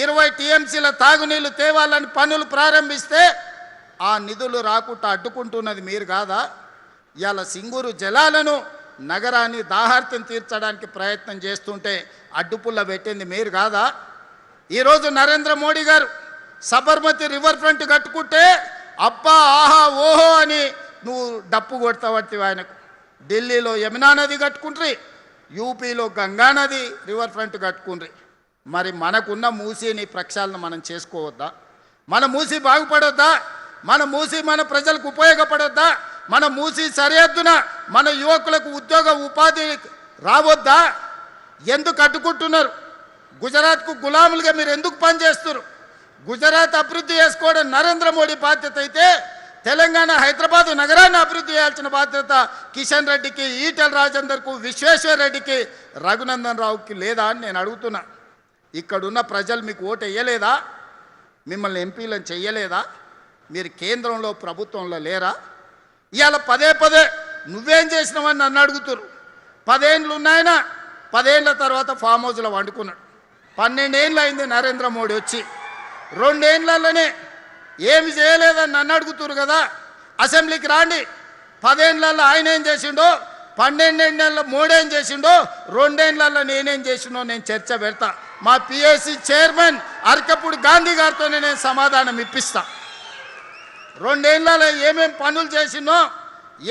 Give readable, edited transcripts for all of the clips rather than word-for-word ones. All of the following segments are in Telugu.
20 టీఎంసీల తాగునీళ్లు తేవాలని పనులు ప్రారంభిస్తే ఆ నిధులు రాకుండా అడ్డుకుంటున్నది మీరు కాదా? ఇవాళ సింగూరు జలాలను నగరాన్ని దాహార్తం తీర్చడానికి ప్రయత్నం చేస్తుంటే అడ్డుపుల్ల పెట్టింది మీరు కాదా? ఈరోజు నరేంద్ర మోడీ గారు సబర్మతి రివర్ ఫ్రంట్ కట్టుకుంటే అబ్బా ఆహా ఓహో అని నువ్వు డప్పు కొడతావట్టి ఆయనకు. ఢిల్లీలో యమునా నది కట్టుకుంట్రి, యూపీలో గంగా నది రివర్ ఫ్రంట్ కట్టుకుండ్రి. మరి మనకున్న మూసీని ప్రక్షాళన మనం చేసుకోవద్దా? మన మూసీ బాగుపడొద్దా? మన మూసీ మన ప్రజలకు ఉపయోగపడొద్దా? మన మూసీ సరిహద్దున మన యువకులకు ఉద్యోగ ఉపాధి రావద్దా? ఎందుకు అడ్డుకుంటున్నారు? గుజరాత్కు గులాములుగా మీరు ఎందుకు పనిచేస్తున్నారు? గుజరాత్ అభివృద్ధి చేసుకోవడం నరేంద్ర మోడీ బాధ్యత అయితే తెలంగాణ హైదరాబాదు నగరాన్ని అభివృద్ధి చేయాల్సిన బాధ్యత కిషన్ రెడ్డికి, ఈటెల రాజేందర్కు, విశ్వేశ్వర రెడ్డికి, రఘునందన్ రావుకి లేదా అని నేను అడుగుతున్నా. ఇక్కడున్న ప్రజలు మీకు ఓటు వేయలేదా? మిమ్మల్ని ఎంపీలను చెయ్యలేదా? మీరు కేంద్రంలో ప్రభుత్వంలో లేరా? ఇవాళ పదే పదే నువ్వేం చేసినావని నన్ను అడుగుతున్నారు. 10 ఏళ్ళు ఉన్నాయన, 10 ఏళ్ళ తర్వాత ఫామ్ హౌస్లో వండుకున్నాడు. 12 ఏళ్ళు అయింది నరేంద్ర మోడీ వచ్చి. 2 ఏళ్ళలోనే ఏమి చేయలేదని నన్ను అడుగుతున్నారు కదా. అసెంబ్లీకి రాండి. 10 ఏళ్ళల్లో ఆయన ఏం చేసిండో, 12 ఏళ్ళలో మోడీ ఏం చేసిండో, 2 ఏళ్ళల్లో నేనేం చేసిండో నేను చర్చ పెడతా. మా పిఎస్సి చైర్మన్ అరకపూడి గాంధీ గారితోనే నేను సమాధానం ఇప్పిస్తా. 2 ఏళ్ళలో ఏమేమి పనులు చేసినో,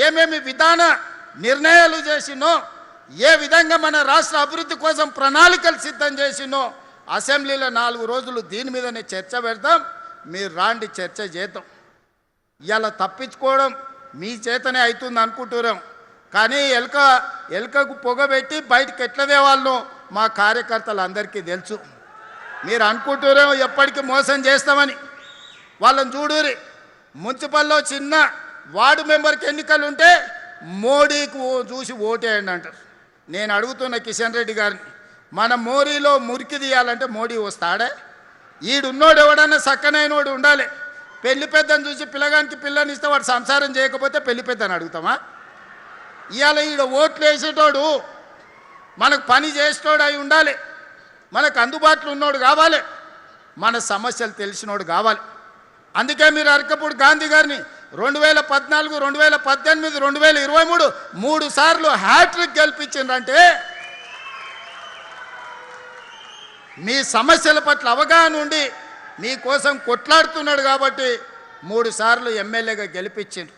ఏమేమి విధాన నిర్ణయాలు చేసినో, ఏ విధంగా మన రాష్ట్ర అభివృద్ధి కోసం ప్రణాళికలు సిద్ధం చేసినో అసెంబ్లీలో 4 రోజులు దీని మీదనే చర్చ పెడతాం. మీరు రాండి, చర్చ చేద్దాం. ఇలా తప్పించుకోవడం మీ చేతనే అవుతుంది అనుకుంటున్నాం. కానీ ఎలుకకు పొగబెట్టి బయటకు ఎట్లా తేవాళ్ళనో మా కార్యకర్తలందరికీ తెలుసు. మీరు అనుకుంటున్నారేమో ఎప్పటికీ మోసం చేస్తామని. వాళ్ళని చూడురి, మున్సిపల్లో చిన్న వార్డు మెంబర్కి ఎన్నికలు ఉంటే మోడీకి చూసి ఓటేయండి అంటారు. నేను అడుగుతున్న కిషన్ రెడ్డి గారిని, మన మోరీలో మురికి తీయాలంటే మోడీ వస్తాడే? ఈడున్నోడు ఎవడన్నా చక్కనైనోడు ఉండాలి. పెళ్లి పెద్దని చూసి పిల్లగానికి పిల్లని ఇస్తే వాడు సంసారం చేయకపోతే పెళ్లి పెద్దని అడుగుతామా? ఇవాళ ఈడ ఓట్లు వేసేటోడు మనకు పని చేసేటోడు అయి ఉండాలి. మనకు అందుబాటులో ఉన్నోడు కావాలి. మన సమస్యలు తెలిసినోడు కావాలి. అందుకే మీరు అరకపూడి గాంధీ గారిని 2014, 2018, 2023 3 సార్లు హ్యాట్రిక్ గెలిపించిందంటే మీ సమస్యల పట్ల అవగాహన ఉండి మీకోసం కొట్లాడుతున్నాడు కాబట్టి 3 సార్లు ఎమ్మెల్యేగా గెలిపించిండు.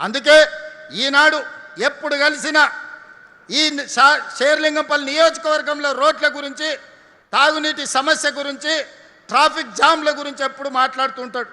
అందుకే ఈనాడు ఎప్పుడు కలిసినా ఈ శేర్లింగంపల్లి నియోజకవర్గంలో రోడ్ల గురించి, తాగునీటి సమస్య గురించి, ట్రాఫిక్ జామ్ల గురించి ఎప్పుడు మాట్లాడుతుంటాడు.